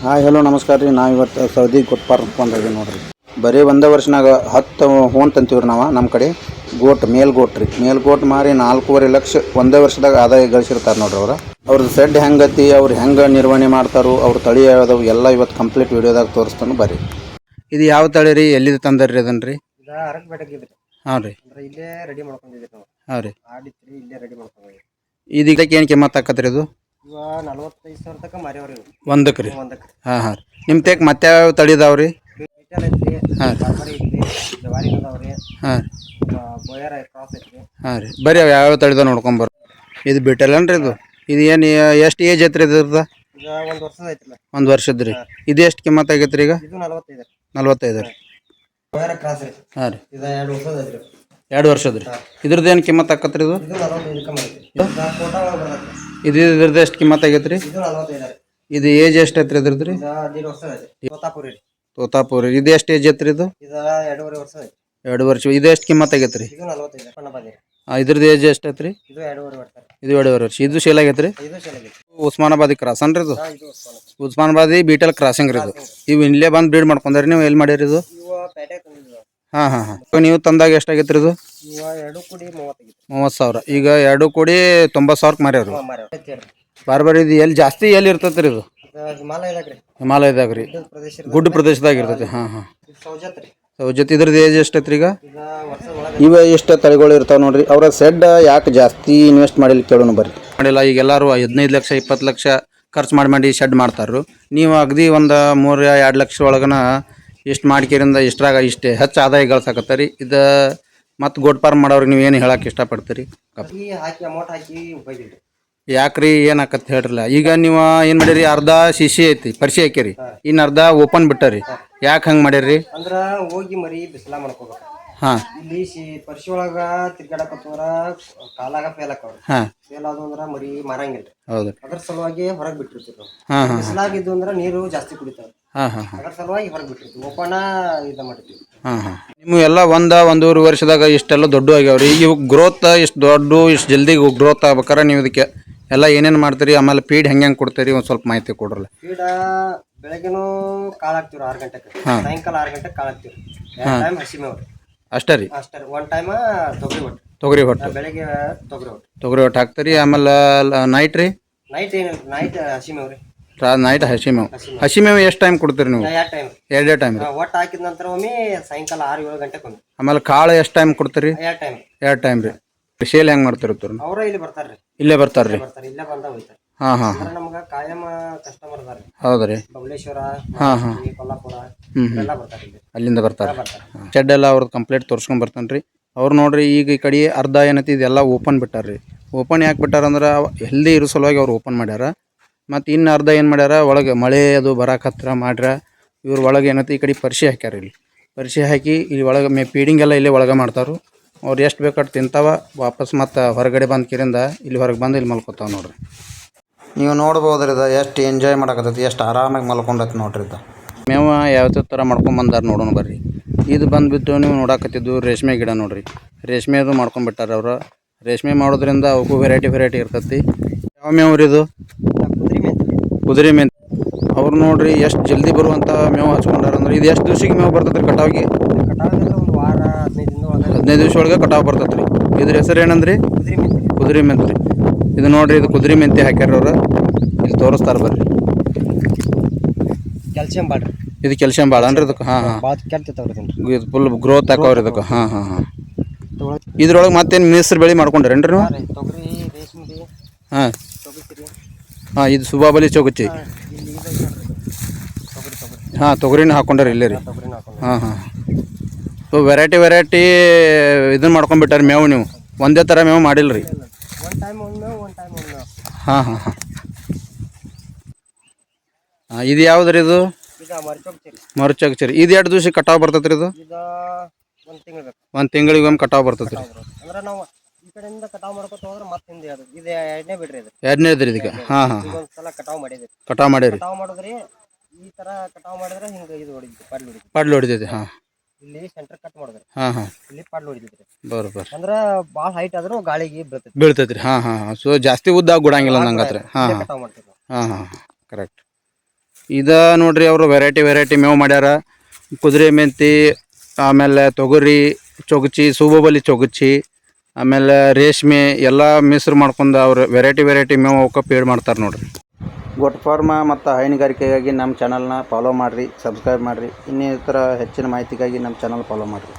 Hi hello ನಮಸ್ಕಾರ ರೀ. ನಾವು ಇವತ್ತು ಸೌದಿ ಗೊಟ್ಪಾರ್ಕ್ ಬಂದಿದ್ದೀವಿ ನೋಡಿರಿ. ಬರೀ ಒಂದೇ ವರ್ಷನಾಗ 10 ಹೋನ್ ತಂತೀವ್ರಿ ನಾವು. ನಮ್ಮ ಕಡೆ ಮೇಲ್ಗೋಟ್ ರೀ. ಮೇಲ್ಗೋಟ್ ಮಾರಿ 4.5 ಲಕ್ಷ ಒಂದೇ ವರ್ಷದಾಗ ಆದಾಯ ಗಳಿಸಿರ್ತಾರೆ ನೋಡ್ರಿ ಅವರು. ಅವ್ರದ್ದು ಸೆಡ್ ಹೆಂಗತಿ, ಅವ್ರು ಹೆಂಗೆ ನಿರ್ವಹಣೆ ಮಾಡ್ತಾರೋ, ಅವ್ರ ತಳಿ ಯಾವ್ದವು ಎಲ್ಲ ಇವತ್ತು ಕಂಪ್ಲೀಟ್ ವಿಡಿಯೋದಾಗ ತೋರಿಸ್ತಾನು ಬರ್ರಿ. ಇದು ಯಾವ ತಳಿ ರೀ, ಎಲ್ಲಿದು ತಂದರ್ರಿ ಅದನ್ನು ರೀ? ಇದು ಅರಕಬೇಟಗಿದ್ರಿ. ಹಾಂ ರೀ. ಅಂದ್ರೆ ಇಲ್ಲೇ ರೆಡಿ ಮಾಡ್ಕೊಂಡಿದ್ರಿ ನಾವು. ಹಾಂ ರೀ. ಆಡಿತ್ರಿ ಇಲ್ಲೇ ರೆಡಿ ಮಾಡ್ಕೊಂಡಿದ್ರಿ. ಇದಕ್ಕೆ ಏನು ಕಿಮ್ಮತ್ತು ಆಕತ್ರಿ ಇದು? ಇವ 45,000 ತನಕ ಮಾರ್ಯಾವ್ರಿ ಇವು. ಒಂದಕ್ಕೆ ರೀ? ಒಂದಕ್ಕೆ. ಹಾಂ ಹಾಂ ರೀ. ನಿಮ್ಮ ತೇಕ್ ಮತ್ತೆ ಯಾವ ತಳಿ ಇದಾವೆ ರೀ? ಬೀಟಲ್ ಐತ್ರಿ, ಹಾಂ. ಬಾರ್ಬರಿ ಐತ್ರಿ, ಜವಾರಿ ಅದಾವ್ರಿ, ಹಾಂ. ಬೋಯರ್ ಕ್ರಾಸ್ ಐತ್ರಿ. ಹಾಂ ರೀ. ಬರೀ ಅವು ಯಾವ್ಯಾವ ತಳಿದ ನೋಡ್ಕೊಂಬರ್. ಇದು ಬಿಟ್ಟಲ್ಲನ್ರಿ ಇದು? ಇದು ಏನು ಎಷ್ಟು ಏಜ್ ಐತ್ರಿ ಇದ್ರದ್ದು? ಈಗ 1 ವರ್ಷದ ಐತ್ರಿಲ್ಲ. 1 ವರ್ಷದ ರೀ. ಇದು ಎಷ್ಟು ಕಿಮ್ಮತ್ತು ಆಗೈತೆ ರೀ ಈಗ? ಇದು 45 ರೀ. 45 ರೀ. ಬೋಯರ್ ಕ್ರಾಸ್ ರೀ. ಹಾಂ ರೀ. ಇದು 2 ವರ್ಷದ ಐತ್ರಿ. 2 ವರ್ಷದ ರೀ. ಇದ್ರದ್ದು ಏನು ಕಿಮ್ಮತ್ತು ಆಕತ್ರಿ ಇದು? ಇದು 45 ಕಮ್ಮಿ ಐತ್ರಿ. ಇದು ಫೋಟೋ ಒಳಗೆ ಬರ್ತೈತಿ. ಇದ್ರದ್ದು ಎಷ್ಟು ಕಿಮ್ಮತ್ತು ಆಗೈತೆ ರೀ? ಇದು 45 ರೀ. ಇದು ಏಜ್ ಎಷ್ಟು ಐತ್ರಿ ಇದ್ರದ್ದು ರೀ? ಇದು 1.5 ವರ್ಷದ ಐತ್ರಿ. ತೋತಾಪುರಿ ರೀ. ತೋತಾಪುರಿ. ಇದು ಎಷ್ಟು ಏಜ್ ಐತ್ರಿ ಇದು? ಇದು 2.5 ವರ್ಷದ ಐತ್ರಿ. 2 ವರ್ಷ. ಇದು ಎಷ್ಟು ಕಿಮ್ಮತ್ತು ಆಗೈತೆ ರೀ? ಇದು 45 ಪಣ್ಣ ಬಂದಿರಿ. ಇದ್ರದ್ದು ಏಜ್ ಎಷ್ಟು ಐತ್ರಿ? ಇದು 2.5 ವರ್ಷ. ಇದು 2.5 ವರ್ಷ. ಇದು ಸೇಲ್ ಆಗೈತೆ ರೀ? ಇದು ಚೆನ್ನಾಗೈತಿ. ಉಸ್ಮಾನಾಬಾದಿ ಕ್ರಾಸ್ ಅನ್ರಿ ಇದು? ಇದು ಉಸ್ಮಾನ. ಉಸ್ಮಾನಾಬಾದಿ ಬೀಟಲ್ ಕ್ರಾಸಿಂಗ್ ರೀ ಇದು. ಇವು ಇಲ್ಲೇ ಬಂದು ಬ್ರೀಡ್ ಮಾಡ್ಕೊಂಡ್ರಿ ನೀವು? ಎಲ್ಲಿ ಮಾಡಿರಿ ಇದು? ಇವ ಪೇಟೆ ತಂದಿದ್ದು. ಹಾಂ ಹಾಂ ಹಾಂ. ನೀವು ತಂದಾಗ ಎಷ್ಟಾಗೈತೆ ರೀ ಇದು? ಇವ 2 ಕೂಡಿ 30 ಆಗಿತ್ತು. 30,000. ಈಗ 2 ಕೂಡಿ 90,000ಕ್ಕೆ ಮಾರ್ಯಾವ್ರಿ. ಬಾರ್ಬರಿ. ಇದು ಎಲ್ಲಿ ಜಾಸ್ತಿ ಎಲ್ಲಿ ಇರ್ತೈತೆ ರೀ ಇದು? ಹಿಮಾಲಯದಾಗ ರೀ. ಹಿಮಾಲಯದಾಗ ರೀ. ಗುಡ್ಡ ಪ್ರದೇಶದಾಗ ಇರ್ತೈತಿ. ಹಾಂ ಹಾಂ. ಸೌಜತ್ ರೀ. ಸೌಜತ್. ಇದ್ರದ್ದು ಏಜ್ ಎಷ್ಟೈತೆ ರೀ ಈಗ? ಈಗ ವರ್ಷ ಒಳಗೆ ಇವ ಎಷ್ಟು ತಳಿಗಳು ಇರ್ತಾವೆ ನೋಡ್ರಿ. ಅವ್ರ ಸೆಡ್ ಯಾಕೆ ಜಾಸ್ತಿ ಇನ್ವೆಸ್ಟ್ ಮಾಡಿಲ್ಲ ಕೇಳೋಣ ಬರ್ರಿ. ಮಾಡಿಲ್ಲ. ಈಗ ಎಲ್ಲರೂ 15 ಲಕ್ಷ 20 ಲಕ್ಷ ಖರ್ಚು ಮಾಡಿ ಶೆಡ್ ಮಾಡ್ತಾರು. ನೀವು ಅಗದಿ ಒಂದು 3-2 ಲಕ್ಷ ಒಳಗನ ಇಷ್ಟು ಮಾಡ್ಕೇರಿಂದ ಇಷ್ಟ್ರಾಗ ಇಷ್ಟೇ ಹೆಚ್ಚು ಆದಾಯ ಗಳಿಸಾಕತ್ತೀರಿ. ಇದು ಮತ್ತು ಗೋಟ್ ಫಾರ್ಮ್ ಮಾಡೋರಿಗೆ ನೀವು ಏನು ಹೇಳಕ್ಕೆ ಇಷ್ಟಪಡ್ತೀರಿ? ಹಾಕಿ ಅಮೌಂಟ್ ಹಾಕಿ ಉಪಯೋಗಿಲ್ರಿ. ಯಾಕ್ರಿ ಏನು ಆಕತ್ ಹೇಳ್ರಲ್ಲ. ಈಗ ನೀವು ಏನು ಮಾಡಿರಿ, ಅರ್ಧ ಶಿಶಿ ಐತಿ ಪರಿಸಿ ಹಾಕಿರಿ, ಇನ್ನು ಅರ್ಧ ಓಪನ್ ಬಿಟ್ಟರಿ. ಯಾಕೆ ಹಂಗೆ ಮಾಡಿರಿ? ಅಂದ್ರ ಹೋಗಿ ಮರಿ ಬಿಸಿಲ ಮಾಡ್ಕೋಬೇಕು. ಹಾಂ. ಇಲ್ಲಿ ಪರಿಸಿ ಒಳಗ ತಿರ್ಗಾಡಕತ್ತಂದ್ರ ಕಾಲಾಗ ಫೇಲ್ ಆಕವ್ರಿ. ಹಾಂ. ಫೇಲ್ ಆದು ಅಂದ್ರ ಮರಿ ಮಾರಂಗಿಲ್ರಿ. ಹೌದು. ಅದ್ರ ಸಲುವಾಗಿ ಹೊರಗೆ ಬಿಟ್ಟಿರ್ತೀವಿ ನಾವು. ಹಾಂ ಹಾಂ. ಬಿಸಿಲಾಗಿದ್ದು ಅಂದ್ರ ನೀರು ಜಾಸ್ತಿ ಕುಡಿತಾವ. ಹಾಂ ಹಾಂ ಹಾಂ. ಅದ್ರ ಸಲುವಾಗಿ ಹೊರಗೆ ಬಿಟ್ಟಿರ್ತೀವಿ. ಓಪನ ಇದು ಮಾಡ್ತೀವಿ. ಹಾಂ ಹಾಂ. ನೀವು ಎಲ್ಲ 1-1.5 ವರ್ಷದಾಗ ಇಷ್ಟೆಲ್ಲ ದೊಡ್ಡ ಆಗ್ಯಾವ್ರಿ. ಇವು ಗ್ರೋತ್ ಇಷ್ಟು ದೊಡ್ಡ ಇಷ್ಟು ಜಲ್ದಿ ಗ್ರೋತ್ ಆಗ್ಬೇಕಾರೆ ನೀವು ಇದಕ್ಕೆ ಎಲ್ಲ ಏನೇನು ಮಾಡ್ತೀರಿ? ಆಮೇಲೆ ಫೀಡ್ ಹೆಂಗೆ ಕೊಡ್ತೀರಿ? ಒಂದು ಸ್ವಲ್ಪ ಮಾಹಿತಿ ಕೊಡ್ರಲ್ಲ. ಫೀಡ ಬೆಳಗ್ಗೆನೂ ಕಾಳು ಹಾಕ್ತಿವ್ರಿ 6 ಗಂಟೆಗೆ. ಸಾಯಂಕಾಲ 6 ಗಂಟೆಗೆ ಕಾಳು ಹಾಕ್ತಿವ್ರಿ. 2 ಟೈಮ್ ಹಸಿ ಮೇವು ರೀ. ಅಷ್ಟೇ ರೀ? ಅಷ್ಟೇ. 1 ಟೈಮ್ ತೊಗರಿ ಹೊಟ್ಟು. ಬೆಳಗ್ಗೆ ತೊಗರಿ ಹೊಟ್ಟು ಹಾಕ್ತೀರಿ. ಆಮೇಲೆ ನೈಟ್ ರೀ? ನೈಟ್ ಏನಿಲ್ಲ, ನೈಟ್ ಹಸಿ ಮೇವು ರೀ. ನೈಟ್ ಹಸಿ ಮೇವು. ಹಸಿ ಮೇವು ಎಷ್ಟು ಟೈಮ್ ಕೊಡ್ತೀರಿ ನೀವು? 2 ಟೈಮ್. 2 ಟೈಮ್ ರೀ. ಒಟ್ಟು ಹಾಕಿದ ನಂತರ ಒಮ್ಮೆ ಸಾಯಂಕಾಲ 6-7 ಗಂಟೆಗೆ ಒಮ್ಮೆ. ಆಮೇಲೆ ಕಾಳು ಎಷ್ಟು ಟೈಮ್ ಕೊಡ್ತೀರಿ? 2 ಟೈಮ್. 2 ಟೈಮ್ ರೀ. ಸೇಲ್ ಹೆಂಗೆ ಮಾಡ್ತಿರ್ತಾರೆ? ಅವರ ಇಲ್ಲಿ ಬರ್ತಾರ್ರಿ. ಇಲ್ಲೇ ಬರ್ತಾರ್ರಿ? ಇಲ್ಲೇ ಬಂದ ಹೋಯ್ತಾರೆ. ಹಾಂ ಹಾಂ. ಅಂದ್ರೆ ನಮ್ಗೆ ಕಾಯಂ ಕಸ್ಟಮರ್ ಅದಾರ್ರಿ. ಹೌದು ರೀ. ಬಬಲೇಶ್ವರ, ಹಾಂ ಹಾಂ, ಕೊಲ್ಲಾಪುರ ಎಲ್ಲ ಬರ್ತಾರೆ. ಅಲ್ಲಿಂದ ಬರ್ತಾರೆ. ಶೆಡ್ ಎಲ್ಲ ಅವ್ರದ್ದು ಕಂಪ್ಲೀಟ್ ತೋರ್ಸ್ಕೊಂಡ್ ಬರ್ತಾನೆ ರೀ. ಅವ್ರು ನೋಡ್ರಿ ಈಗ ಈ ಕಡೆ ಅರ್ಧ ಏನೈತಿ ಇದೆಲ್ಲ ಓಪನ್ ಬಿಟ್ಟಾರ್ರಿ. ಓಪನ್ ಯಾಕೆ ಬಿಟ್ಟಾರಂದ್ರೆ ಹೆಲ್ದಿ ಇರೋ ಸಲುವಾಗಿ ಅವ್ರು ಓಪನ್ ಮಾಡ್ಯಾರ. ಮತ್ತು ಇನ್ನು ಅರ್ಧ ಏನು ಮಾಡ್ಯಾರ, ಒಳಗೆ ಮಳೆ ಅದು ಬರಕ್ಕೆ ಹತ್ರ ಮಾಡ್ರ ಇವ್ರ ಒಳಗೆ ಏನೈತಿ ಈ ಕಡೆ ಪರಿಶಿ ಹಾಕ್ಯಾರ. ಇಲ್ಲಿ ಪರಿಶಿ ಹಾಕಿ ಇಲ್ಲಿ ಒಳಗೆ ಫೀಡಿಂಗ್ ಎಲ್ಲ ಇಲ್ಲೇ ಒಳಗೆ ಮಾಡ್ತಾರು. ಅವ್ರು ಎಷ್ಟು ಬೇಕಾದ್ರೆ ತಿಂತಾವ, ವಾಪಸ್ ಮತ್ತು ಹೊರಗಡೆ ಬಂದು ಕಿರಿಂದ ಇಲ್ಲಿ ಹೊರಗೆ ಬಂದು ಇಲ್ಲಿ ಮಲ್ಕೋತಾವ ನೋಡ್ರಿ. ನೀವು ನೋಡ್ಬೋದ್ರಿ ಇದು ಎಷ್ಟು ಎಂಜಾಯ್ ಮಾಡಕತ್ತೈತಿ, ಎಷ್ಟು ಆರಾಮಾಗಿ ಮಲ್ಕೊಂಡೈತಿ ನೋಡ್ರಿ. ಇದು ಮೇವ ಯಾವ ಥರ ಮಾಡ್ಕೊಂಬಂದಾರ ನೋಡೋಣ ಬರ್ರಿ. ಇದು ಬಂದುಬಿಟ್ಟು ನೀವು ನೋಡಕತ್ತಿದ್ದು ರೇಷ್ಮೆ ಗಿಡ ನೋಡ್ರಿ. ರೇಷ್ಮೆ ಅದು ಮಾಡ್ಕೊಂಡ್ಬಿಟ್ಟಾರ ಅವರು. ರೇಷ್ಮೆ ಮಾಡೋದ್ರಿಂದ ಅವಕ್ಕೂ ವೆರೈಟಿ ಇರ್ತೈತಿ. ಯಾವ ಮೇವು ರೀ ಇದು? ಕುದುರೆ ಮೆಂತೆ. ಅವ್ರು ನೋಡ್ರಿ ಎಷ್ಟು ಜಲ್ದಿ ಬರುವಂಥ ಮೇವು ಹಚ್ಕೊಂಡಾರ ಅಂದ್ರೆ. ಇದು ಎಷ್ಟು ದಿವ್ಸಕ್ಕೆ ಮೇವು ಬರ್ತೈತೆ ರೀ ಕಟಾವಿಗೆ? ಒಂದು ವಾರ 15 ದಿವಸ ಒಳಗೆ ಕಟಾವು ಬರ್ತೈತೆ ರೀ. ಇದ್ರ ಹೆಸರು ಏನಂದ್ರಿ? ಕುದುರೆ ಮೆಂತೆ ರೀ. ಇದು ನೋಡ್ರಿ, ಇದು ಕುದುರೆ ಮೆಂತೆ ಹಾಕ್ಯಾರ ಅವ್ರು. ಇಲ್ಲಿ ತೋರಿಸ್ತಾರೆ ಬರ್ರಿ. ಕ್ಯಾಲ್ಸಿಯಂ ಬಾಳ್ರಿ. ಇದು ಕ್ಯಾಲ್ಸಿಯಂ ಭಾಳ ಅನ್ರಿ ಇದಕ್ಕೆ? ಹಾಂ ಹಾಂ. ಇದು ಫುಲ್ ಗ್ರೋತ್ ಹಾಕವ್ರಿ ಇದಕ್ಕೆ. ಹಾಂ ಹಾಂ ಹಾಂ. ಇದ್ರೊಳಗೆ ಮತ್ತೇನು ಮಿಶ್ರ ಬೆಳೆ ಮಾಡ್ಕೊಂಡ್ರೇನ್ರಿ ನೀವು? ತೊಗರಿ, ರೇಷ್ಮೆ. ಹಾಂ ಹಾಂ. ಇದು ಸುಬಾಬಲಿ ಚೌಕಚ್ಚಿ. ಹಾಂ, ತೊಗರಿನ ಹಾಕೊಂಡ್ರಿ ಇಲ್ಲೇ ರೀ. ಹಾಂ ಹಾಂ. ಸೊ ವೆರೈಟಿ ಇದನ್ನ ಮಾಡ್ಕೊಂಡ್ಬಿಟ್ಟಾರೆ ಮೇವು. ನೀವು ಒಂದೇ ಥರ ಮೇವು ಮಾಡಿಲ್ಲ ರೀ? ಹಾಂ ಹಾಂ ಹಾಂ. ಹಾಂ, ಇದು ಯಾವ್ದು ರೀ ಇದು? ಮರುಚಕ್ಚರಿ. ಇದು 2 ದಿವ್ಸಕ್ಕೆ ಕಟಾವು ಬರ್ತೈತೆ ರೀ ಇದು? 1 ತಿಂಗಳಿಗೆ ಒಮ್ಮೆ ಕಟಾವು ಬರ್ತೈತೆ ರೀ. ಎರಡನೇದು ರೀ ಇದಕ್ಕೆ? ಹಾಂ ಹಾಂ. ಕಟಾವು ಮಾಡಿರಿ. ಪಡ್ಲು ಹೊಡಿತೈತಿ. ಹಾಂ. ಇಲ್ಲಿ ಸೆಂಟರ್ ಕಟ್ ಮಾಡಿದ್ರಿ. ಹಾಂ ಹಾಂ. ಇಲ್ಲಿ ಪಡ್ಲು ಹೊಡಿತೈತ್ರಿ. ಬರೋಬ್ಬರ. ಅಂದ್ರೆ ಭಾಳ ಹೈಟ್ ಆದ್ರೂ ಗಾಳಿಗೆ ಬೀಳ್ತೈತ್ರಿ. ಹಾಂ ಹಾಂ. ಸೊ ಜಾಸ್ತಿ ಉದ್ದ ಗುಡಂಗಿಲ್ಲ ನಂಗತ್ರ. ಹಾಂ ಹಾಂ ಹಾಂ ಹಾಂ. ಕರೆಕ್ಟ್. ಇದು ನೋಡ್ರಿ ಅವರು ವೆರೈಟಿ ಮೇವು ಮಾಡ್ಯಾರ. ಕುದುರೆ ಮೆಂತಿ, ಆಮೇಲೆ ತೊಗರಿ ಚೊಗಚಿ, ಸೂಬಬಲಿ ಚೊಗಚಿ, ಆಮೇಲೆ ರೇಷ್ಮೆ ಎಲ್ಲ ಮಿಶ್ರ ಮಾಡ್ಕೊಂಡು ಅವ್ರು ವೆರೈಟಿ ಮೇವು ಅವಕ್ಕೆ ಪೇಡ್ ಮಾಡ್ತಾರೆ ನೋಡ್ರಿ. ಗೊಟ್ ಫಾರ್ಮ ಮತ್ತು ಹೈನುಗಾರಿಕೆಗಾಗಿ ನಮ್ಮ ಚಾನಲ್ನ ಫಾಲೋ ಮಾಡಿರಿ, ಸಬ್ಸ್ಕ್ರೈಬ್ ಮಾಡಿರಿ. ಇನ್ನಿತರ ಹೆಚ್ಚಿನ ಮಾಹಿತಿಗಾಗಿ ನಮ್ಮ ಚಾನಲ್ ಫಾಲೋ ಮಾಡಿರಿ.